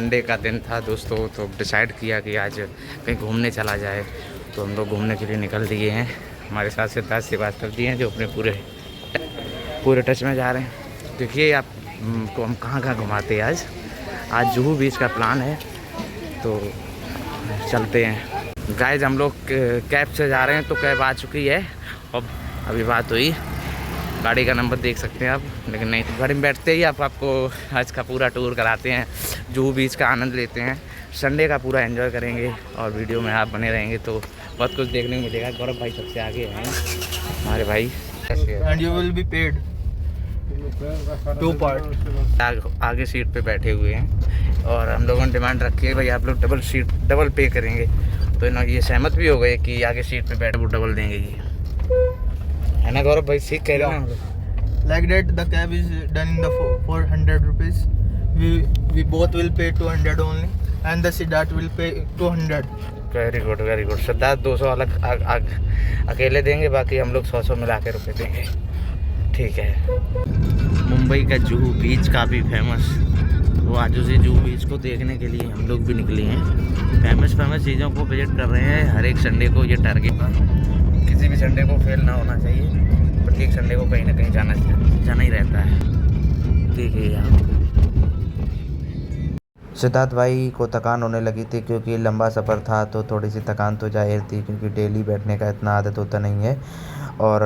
Sunday का दिन था दोस्तों, तो डिसाइड किया कि आज कहीं घूमने चला जाए। तो हम लोग घूमने के लिए निकल दिए हैं। हमारे साथ सिद्धार्थ श्रीवास्तव जी हैं जो अपने पूरे टच में जा रहे हैं। देखिए आप को हम कहाँ कहाँ घुमाते हैं। आज जुहू बीच का प्लान है, तो चलते हैं। गाइस हम लोग कैब से जा रहे हैं, तो कैब आ चुकी है। अब अभी बात हुई, गाड़ी का नंबर देख सकते हैं आप, लेकिन नहीं तो गाड़ी में बैठते ही आपको आज का पूरा टूर कराते हैं, जुहू बीच का आनंद लेते हैं। संडे का पूरा एंजॉय करेंगे और वीडियो में आप बने रहेंगे तो बहुत कुछ देखने को मिलेगा। गौरव भाई सबसे आगे हैं हमारे भाई। And you will be paid 2 part। आगे सीट पे बैठे हुए हैं और हम लोगों ने डिमांड रखी है भाई आप लोग डबल पे करेंगे। तो ना ये सहमत भी हो गए कि आगे सीट पे बैठे वो डबल देंगे, ये है ना गौरव भाई? ठीक कह रहे हैं हम लोग। Like that, the cab is done in the 400 rupees. We both will pay 200 only, and the Siddharth will pay 200. Very good very good. Siddharth 200 अलग अकेले देंगे, बाकी हम लोग 100 मिला के रुपये देंगे। ठीक है। मुंबई का जुहू बीच काफ़ी फेमस, तो आज उसी जुहू बीच को देखने के लिए हम लोग भी निकले हैं। फेमस चीज़ों को विजिट कर रहे हैं हर एक संडे को। ये टारगेट किसी भी संडे को फेल ना होना चाहिए, प्रत्येक संडे को कहीं ना कहीं जाना ही रहता है। ठीक है यार। सिद्धार्थ भाई को थकान होने लगी थी क्योंकि लंबा सफ़र था, तो थोड़ी सी थकान तो जाहिर थी क्योंकि डेली बैठने का इतना आदत होता नहीं है। और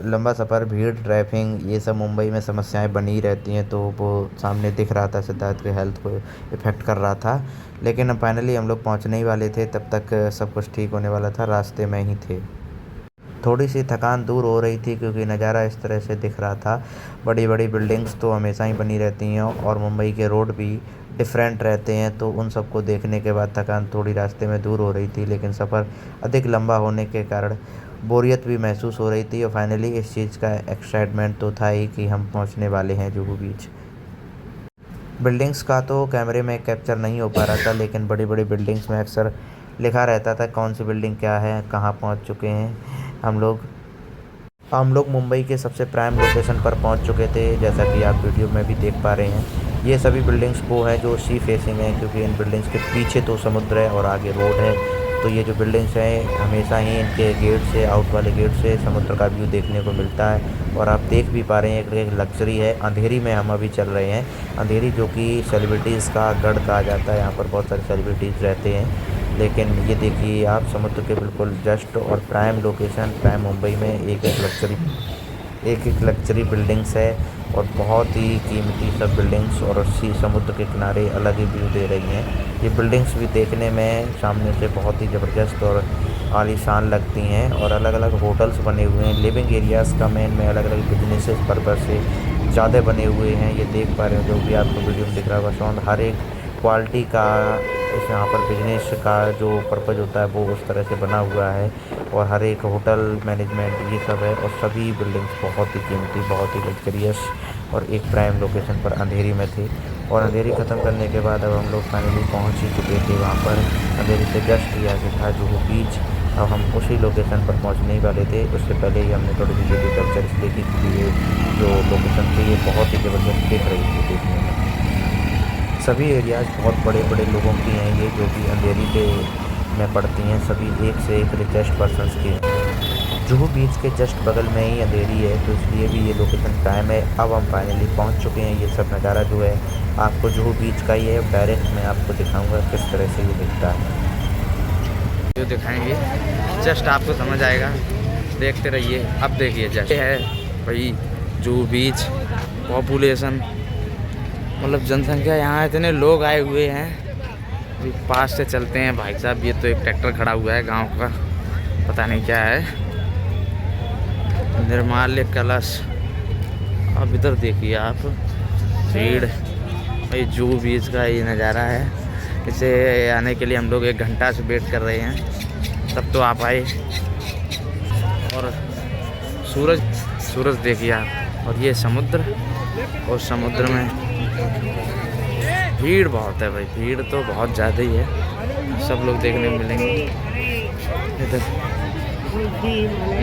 लंबा सफ़र, भीड़, ट्रैफिक, ये सब मुंबई में समस्याएं बनी रहती हैं, तो वो सामने दिख रहा था, सिद्धार्थ के हेल्थ को इफ़ेक्ट कर रहा था। लेकिन फाइनली हम लोग पहुंचने ही वाले थे, तब तक सब कुछ ठीक होने वाला था, रास्ते में ही थे। थोड़ी सी थकान दूर हो रही थी क्योंकि नज़ारा इस तरह से दिख रहा था। बड़ी बड़ी बिल्डिंग्स तो हमेशा ही बनी रहती हैं और मुंबई के रोड भी डिफरेंट रहते हैं, तो उन सबको देखने के बाद थकान थोड़ी रास्ते में दूर हो रही थी। लेकिन सफ़र अधिक लंबा होने के कारण बोरियत भी महसूस हो रही थी और फाइनली इस चीज़ का एक्साइटमेंट तो था ही कि हम पहुंचने वाले हैं जुहू बीच। बिल्डिंग्स का तो कैमरे में कैप्चर नहीं हो पा रहा था, लेकिन बड़ी बड़ी बिल्डिंग्स में अक्सर लिखा रहता था कौन सी बिल्डिंग क्या है, कहाँ पहुंच चुके हैं हम लोग मुंबई के सबसे प्राइम लोकेशन पर पहुंच चुके थे, जैसा कि आप वीडियो में भी देख पा रहे हैं। ये सभी बिल्डिंग्स वो हैं जो सी फेसिंग हैं, क्योंकि इन बिल्डिंग्स के पीछे तो समुद्र है और आगे रोड है। तो ये जो बिल्डिंग्स हैं हमेशा ही इनके गेट से, आउट वाले गेट से समुद्र का व्यू देखने को मिलता है। और आप देख भी पा रहे हैं एक लग्जरी है। अंधेरी में हम अभी चल रहे हैं। अंधेरी जो कि सेलिब्रिटीज़ का गढ़ कहा जाता है, यहाँ पर बहुत सारे सेलिब्रिटीज़ रहते हैं। लेकिन ये देखिए आप समुद्र के बिल्कुल जस्ट और प्राइम लोकेशन, प्राइम मुंबई में एक लग्जरी बिल्डिंग्स है और बहुत ही कीमती सब बिल्डिंग्स, और समुद्र के किनारे अलग ही व्यू दे रही हैं। ये बिल्डिंग्स भी देखने में सामने से बहुत ही ज़बरदस्त और आलीशान लगती हैं और अलग अलग होटल्स बने हुए हैं। लिविंग एरियाज़ का मेन में अलग अलग बिजनेसेस पर्पज़ से ज़्यादा बने हुए हैं। ये देख पा रहे हो जो भी आपको वीडियो में दिख रहा होगा साउंड, हर एक क्वालिटी का इस यहाँ पर बिजनेस का जो पर्पज़ होता है वो उस तरह से बना हुआ है। और हर एक होटल मैनेजमेंट ये सब है, और सभी बिल्डिंग्स बहुत ही कीमती, बहुत ही लग्जरियस और एक प्राइम लोकेशन पर अंधेरी में थे। और अंधेरी ख़त्म करने के बाद अब हम लोग फाइनली पहुँच ही चुके थे वहाँ पर। अंधेरी से जस्ट ही आगे था जुहू बीच। अब हम उसी लोकेशन पर पहुँचने ही वाले थे। उससे पहले ही हमने थोड़ी सी वीडियो कैप्चर इसलिए की कि ये जो लोकेशन थी ये बहुत ही ज़बरदस्त दिख रही थी देखने में। सभी एरियाज़ बहुत बड़े बड़े लोगों की हैं, ये जो कि अंधेरी में पड़ती हैं, सभी एक से एक रिचेस्ट पर्सनस की हैं। जुहू बीच के जस्ट बगल में ही अंधेरी है, तो इसलिए भी ये लोकेशन प्राइम है। अब हम फाइनली पहुंच चुके हैं। ये सब नज़ारा जो है आपको जुहू बीच का ही है, डायरेक्ट मैं आपको दिखाऊंगा किस तरह से ये दिखता है। जो दिखाएंगे जस्ट आपको समझ आएगा, देखते रहिए। अब देखिए जस्ट है भाई जुहू बीच। पॉपुलेशन मतलब जनसंख्या, यहाँ इतने लोग आए हुए हैं। अभी पास से चलते हैं भाई साहब। ये तो एक ट्रैक्टर खड़ा हुआ है गांव का, पता नहीं क्या है, निर्माल्य कलश। अब इधर देखिए आप भीड़। भाई जुहू बीच का ये नज़ारा है। इसे आने के लिए हम लोग 1 घंटा से वेट कर रहे हैं, तब तो आप आए। और सूरज देखिए आप, और ये समुद्र, और समुद्र में भीड़ बहुत है भाई। भीड़ तो बहुत ज़्यादा ही है, सब लोग देखने को मिलेंगे। इधर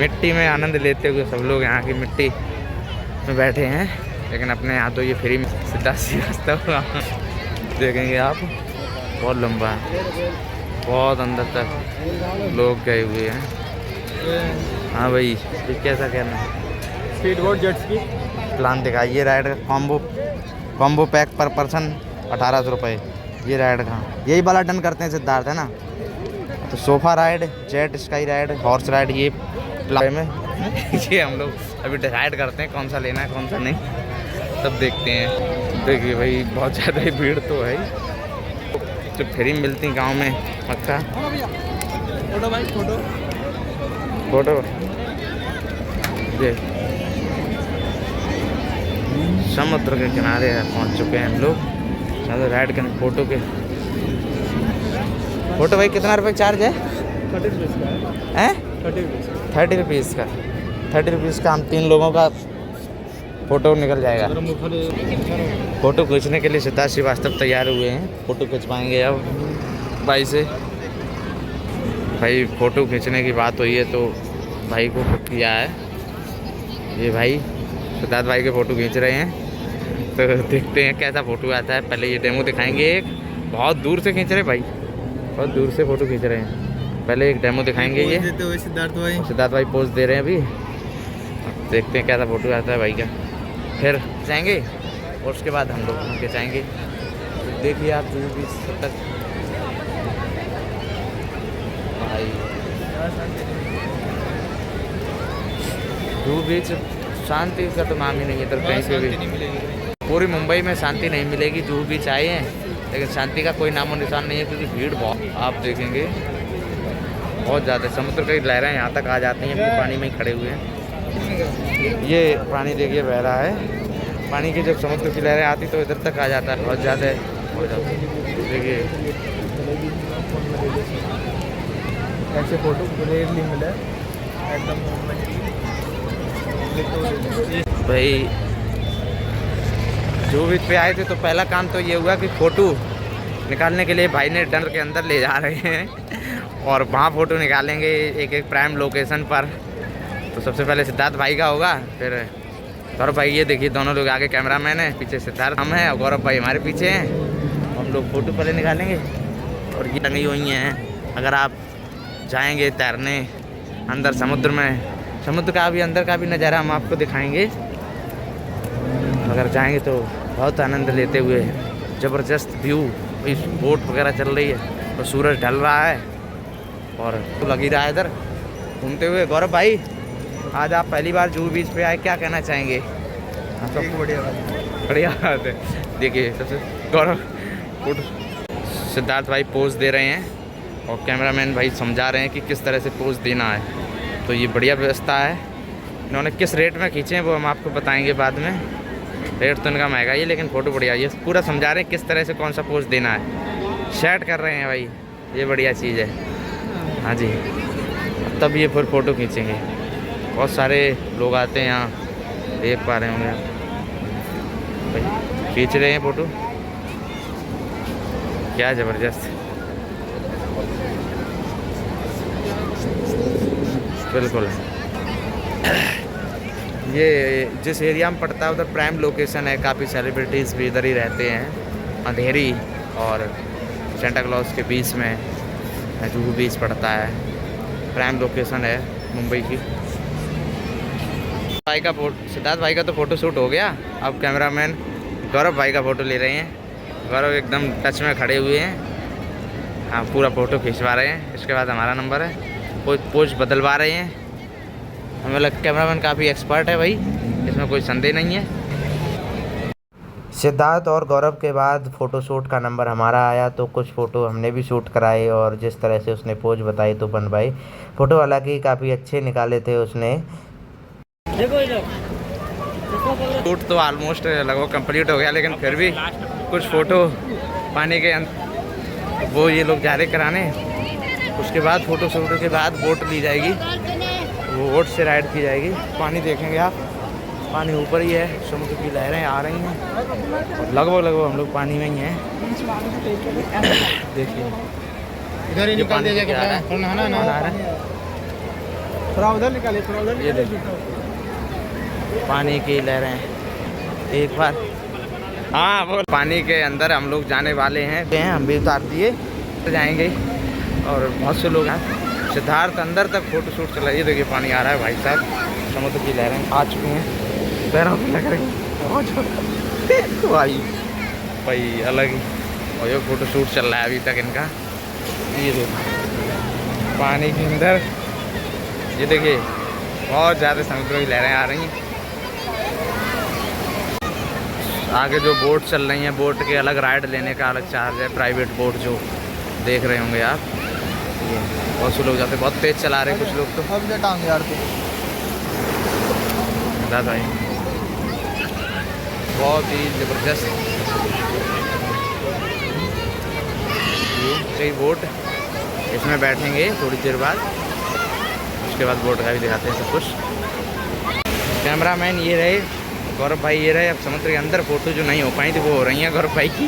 मिट्टी में आनंद लेते हुए सब लोग यहाँ की मिट्टी में बैठे हैं, लेकिन अपने यहाँ तो ये फ्री में सिद्धार्थ श्रीवास्तव देखेंगे आप। बहुत लंबा है, बहुत अंदर तक लोग गए हुए हैं। हाँ भाई, ये कैसा कहना है? Speed boat jet ski plan दिखाइए राइड का। कॉम्बो पैक पर पर्सन 1800 रुपये। ये राइड का यही वाला डन करते हैं सिद्धार्थ, है ना? तो sofa ride, jet ski ride, horse ride, ये प्लान में ये हम लोग अभी डिसाइड करते हैं कौन सा लेना है कौन सा नहीं, तब देखते हैं। देखिए भाई, बहुत ज़्यादा ही भीड़ तो है ही। तो फ्री मिलती गांव में पक्का। फोटो भाई, फोटो ये समुद्र के किनारे पहुंच चुके हैं हम लोग। चलो राइड करने। फोटो भाई कितना रुपये चार्ज है? 30 रुपीज़ का हैं? 30 30 रुपीज़ रुपीज़ का। 30 रुपीज़ का हम 3 लोगों का फ़ोटो निकल जाएगा। फ़ोटो खींचने के लिए सिद्धार्थ श्रीवास्तव तैयार हुए हैं। फ़ोटो खिंचवाएंगे अब भाई से। भाई फ़ोटो खींचने की बात हुई है तो भाई को बुक किया है। ये भाई सिद्धार्थ भाई के फ़ोटो खींच रहे हैं, तो देखते हैं कैसा फ़ोटो आता है। पहले ये डेमो दिखाएंगे। एक बहुत दूर से खींच रहे भाई, बहुत दूर से फ़ोटो खींच रहे हैं। पहले एक डेमो दिखाएंगे। ये सिद्धार्थ भाई पोज दे रहे हैं अभी। देखते हैं कैसा फ़ोटो आता है भाई का। फिर जाएंगे और उसके बाद हम लोग उनके जाएंगे। तो देखिए आप जो भी तक भाई जुहू बीच शांति का तो नाम ही नहीं है इधर कहीं पे भी। पूरी मुंबई में शांति नहीं मिलेगी। जुहू बीच आए हैं लेकिन शांति का कोई नामो निशान नहीं है, क्योंकि भीड़ बहुत आप देखेंगे बहुत ज़्यादा। समुद्र की लहरें यहाँ तक आ जाती हैं, पानी में ही खड़े हुए हैं। ये पानी देखिए बह रहा है। पानी की जब समुद्र की लहरें आती तो इधर तक आ जाता है, बहुत ज़्यादा हो जाता है। देखिए ऐसे फोटो रेयरली मिला एकदम। भाई जुहू बीच पे आए थे तो पहला काम तो ये हुआ कि फ़ोटो निकालने के लिए भाई ने डर के अंदर ले जा रहे हैं और वहाँ फ़ोटो निकालेंगे एक एक प्राइम लोकेशन पर। तो सबसे पहले सिद्धार्थ भाई का होगा, फिर गौरव भाई। ये देखिए दोनों लोग आगे कैमरामैन है, पीछे सिद्धार्थ हम हैं और गौरव भाई हमारे पीछे हैं। हम लोग फ़ोटो पहले निकालेंगे। और ये टंगी हुई हैं, अगर आप जाएंगे तैरने अंदर समुद्र में, समुद्र का भी अंदर का भी नज़ारा हम आपको दिखाएंगे। अगर जाएंगे तो बहुत आनंद लेते हुए, ज़बरदस्त व्यू। इस बोट वगैरह चल रही है और सूरज ढल रहा है और तो लग ही रहा है इधर घूमते हुए। गौरव भाई, आज आप पहली बार जुहू बीच पे आए, क्या कहना चाहेंगे? बढ़िया बात है। देखिए सबसे गौरव सिद्धार्थ भाई पोज दे रहे हैं और कैमरामैन भाई समझा रहे हैं कि किस तरह से पोज देना है। तो ये बढ़िया व्यवस्था है। इन्होंने किस रेट में खींचे हैं वो हम आपको बताएंगे बाद में। रेट तो इनका महंगा ही है लेकिन फ़ोटो बढ़िया। ये पूरा समझा रहे हैं किस तरह से कौन सा पोज देना है, सेट कर रहे हैं भाई। ये बढ़िया चीज़ है। हाँ जी, तब ये फिर फ़ोटो खींचेंगे। बहुत सारे लोग आते हैं यहाँ, देख पा रहे होंगे आप भाई, खींच रहे हैं फ़ोटो। क्या ज़बरदस्त, बिल्कुल। ये जिस एरिया में पड़ता है उधर प्राइम लोकेशन है। काफ़ी सेलिब्रिटीज़ भी इधर ही रहते हैं। अंधेरी और सेंटा क्लॉज के बीच में जुहू बीच पड़ता है। प्राइम लोकेशन है मुंबई की। भाई का सिद्धार्थ भाई का तो फ़ोटो शूट हो गया। अब कैमरामैन गौरव भाई का फ़ोटो ले रहे हैं। गौरव एकदम टच में खड़े हुए हैं। हाँ, पूरा फ़ोटो खिंचवा रहे हैं। इसके बाद हमारा नंबर है। कोई पोज बदलवा रहे हैं। हमें लग कैमरामैन काफ़ी एक्सपर्ट है भाई, इसमें कोई संदेह नहीं है। सिद्धार्थ और गौरव के बाद फ़ोटोशूट का नंबर हमारा आया तो कुछ फ़ोटो हमने भी शूट कराए और जिस तरह से उसने पोज बताई तो बन भाई फ़ोटो हालांकि काफ़ी अच्छे निकाले थे उसने। शूट तो ऑलमोस्ट लगभग कंप्लीट हो गया, लेकिन फिर भी कुछ फ़ोटो पानी के वो ये लोग जा रहे कराने। उसके बाद फ़ोटो शूट के बाद बोट ली जाएगी, वो बोट से राइड की जाएगी। पानी देखेंगे आप, पानी ऊपर ही है, समुद्र की लहरें आ रही हैं। लगभग हम लोग पानी में ही हैं। देखिए इधर ही निकाल दिया जाएगा, थोड़ा उधर निकालिए, थोड़ा उधर। ये देखिए पानी की लहरें एक बार हाँ वो पानी के अंदर हम लोग जाने वाले हैं, हम भी उतार दिए तो जाएंगे। और बहुत से लोग हैं। सिद्धार्थ अंदर तक फोटो शूट चला। ये देखिए पानी आ रहा है भाई साहब, समुद्र की लहरें आ चुकी हैं, पैरों में लग रही है भाई अलग ही। और ये फोटो शूट चल रहा है अभी तक इनका। ये देखिए पानी के अंदर, ये देखिए बहुत ज़्यादा समुद्र की लहरें आ रही हैं। आगे जो बोट चल रही हैं, बोट के अलग राइड लेने का अलग चार्ज है। प्राइवेट बोट जो देख रहे होंगे आप, ये बहुत से लोग जाते, बहुत तेज़ चला रहे हैं कुछ लोग तो। अब टांग यार तो दादा भाई बहुत ही ज़बरदस्त कई बोट, इसमें बैठेंगे थोड़ी देर बाद, उसके बाद बोट का भी दिखाते हैं सब कुछ। कैमरामैन ये रहे, गौरव भाई ये रहे। अब समुद्र के अंदर फ़ोटो जो नहीं हो पाई थी वो हो रही हैं गौरव भाई की।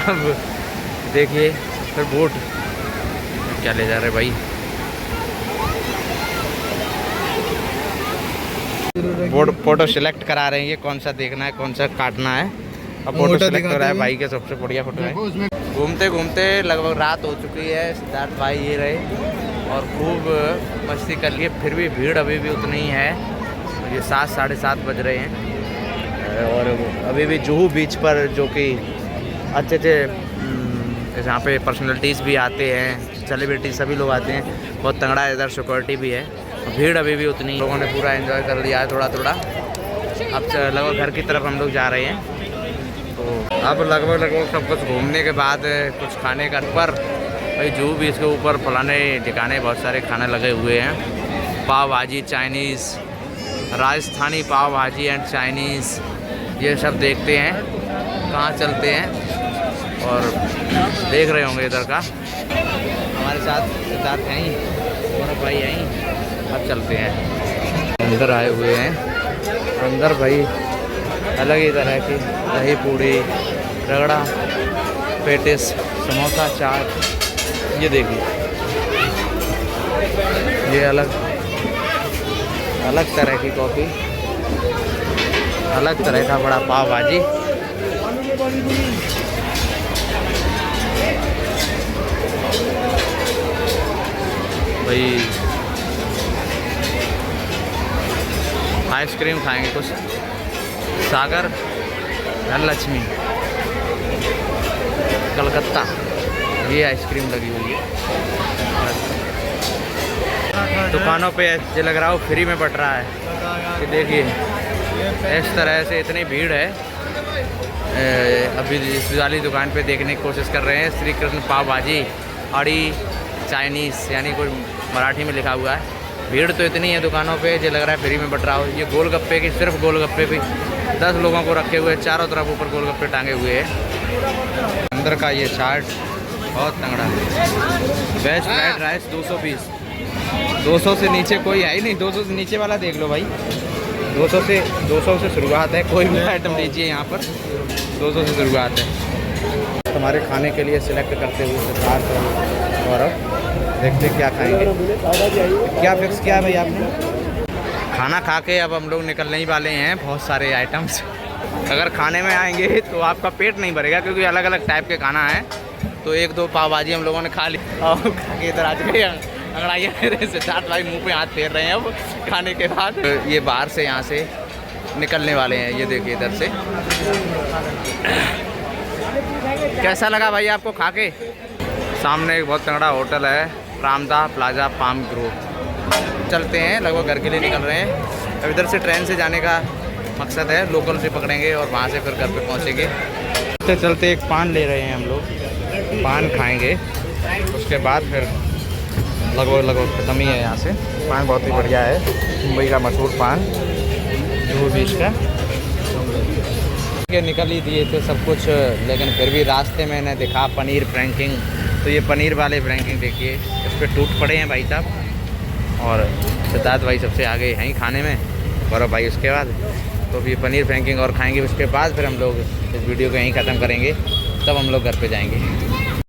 अब देखिए फिर बोट क्या ले जा रहे भाई। बोट फोटो सिलेक्ट करा रहे हैं, ये कौन सा देखना है कौन सा काटना है। अब फोटो सिलेक्ट हो रहा है भाई के, सबसे बढ़िया फोटो है। घूमते घूमते लगभग रात हो चुकी है। सिद्धार्थ भाई ये रहे और खूब मस्ती कर लिए, फिर भी भीड़ अभी भी उतनी ही है। ये 7 साढ़े 7 बज रहे हैं और अभी भी जुहू बीच पर, जो कि अच्छे जहाँ पे पर्सनैलिटीज़ भी आते हैं, सेलिब्रिटी सभी लोग आते हैं, बहुत तगड़ा है। इधर सिक्योरिटी भी है, भीड़ अभी भी उतनी। लोगों ने पूरा एंजॉय कर लिया है थोड़ा थोड़ा। अब लगभग घर की तरफ हम लोग जा रहे हैं। तो अब लगभग सब कुछ घूमने के बाद कुछ खाने का पर भाई जुहू बीच के ऊपर फलाने ठिकाने बहुत सारे खाने लगे हुए हैं। पाव भाजी, चाइनीज़, राजस्थानी पाव भाजी एंड चाइनीज़, ये सब देखते हैं कहाँ चलते हैं। और देख रहे होंगे इधर का, हमारे साथ सिद्धार्थ हैं ही, गौरव भाई हैं ही। अब चलते हैं, अंदर आए हुए हैं। अंदर भाई अलग ही तरह की दही पूड़ी, रगड़ा, पेटिस, समोसा, चाट, ये देखिए ये अलग तरह की कॉफ़ी, अलग तरह का बड़ा पाव भाजी। भाई आइसक्रीम खाएंगे कुछ, सागर धनलक्ष्मी कलकत्ता, ये आइसक्रीम लगी हुई है। दुकानों पे ये लग रहा हो फ्री में बट रहा है। ये देखिए इस तरह से इतनी भीड़ है। अभी इस वाली दुकान पे देखने की कोशिश कर रहे हैं। श्री कृष्ण पाव भाजी अड़ी चाइनीज़, यानी कोई मराठी में लिखा हुआ है। भीड़ तो इतनी है दुकानों पे, जो लग रहा है फ्री में बट रहा हो। ये गोलगप्पे की, सिर्फ गोलगप्पे भी 10 लोगों को रखे हुए, चारों तरफ ऊपर गोलगप्पे टांगे हुए हैं। अंदर का ये चाट बहुत तगड़ा है। वेज फ्राइड राइस 220, 200 से नीचे कोई है ही नहीं। 200 से नीचे वाला देख लो भाई, 200 से शुरुआत है। कोई भी आइटम लीजिए यहाँ पर 200 से शुरुआत है। हमारे खाने के लिए सिलेक्ट करते हुए सिद्धार्थ और गौरव, देखते क्या खाएंगे। क्या फिक्स किया भाई आपने? खाना खा के अब हम लोग निकलने ही वाले हैं। बहुत सारे आइटम्स, अगर खाने में आएंगे तो आपका पेट नहीं भरेगा, क्योंकि अलग अलग टाइप के खाना है। तो 1-2 पाव भाजी हम लोगों ने खा ली और खा के इधर आ चुके हैं। अंगड़ाइयाँ मेरे सिद्धार्थ भाई मुँह पे हाथ फेर रहे हैं अब खाने के बाद। ये बाहर से यहाँ से निकलने वाले हैं। ये देखिए इधर से। कैसा लगा भाई आपको खा के? सामने एक बहुत तगड़ा होटल है, रामदा प्लाजा पाम ग्रोव। चलते हैं, लगभग घर के लिए निकल रहे हैं। अब इधर से ट्रेन से जाने का मकसद है, लोकल से पकड़ेंगे और वहाँ से फिर घर पे पहुँचेंगे। चलते चलते एक पान ले रहे हैं हम लोग, पान खाएंगे, उसके बाद फिर लगभग ख़त्म ही है यहाँ से। पान बहुत ही बढ़िया है, मुंबई का मशहूर पान जुहू बीच का। निकल ही दिए थे सब कुछ, लेकिन फिर भी रास्ते में मैंने देखा पनीर फ्रैंकिंग। तो ये पनीर वाले फ्रैंकिंग देखिए, इस पर टूट पड़े हैं भाई साहब। और सिद्धार्थ भाई सबसे आगे हैं खाने में, गौरव भाई उसके बाद। तो फिर पनीर फ्रैंकिंग और खाएंगे, उसके बाद फिर हम लोग इस वीडियो को यहीं ख़त्म करेंगे, तब हम लोग घर पे जाएंगे।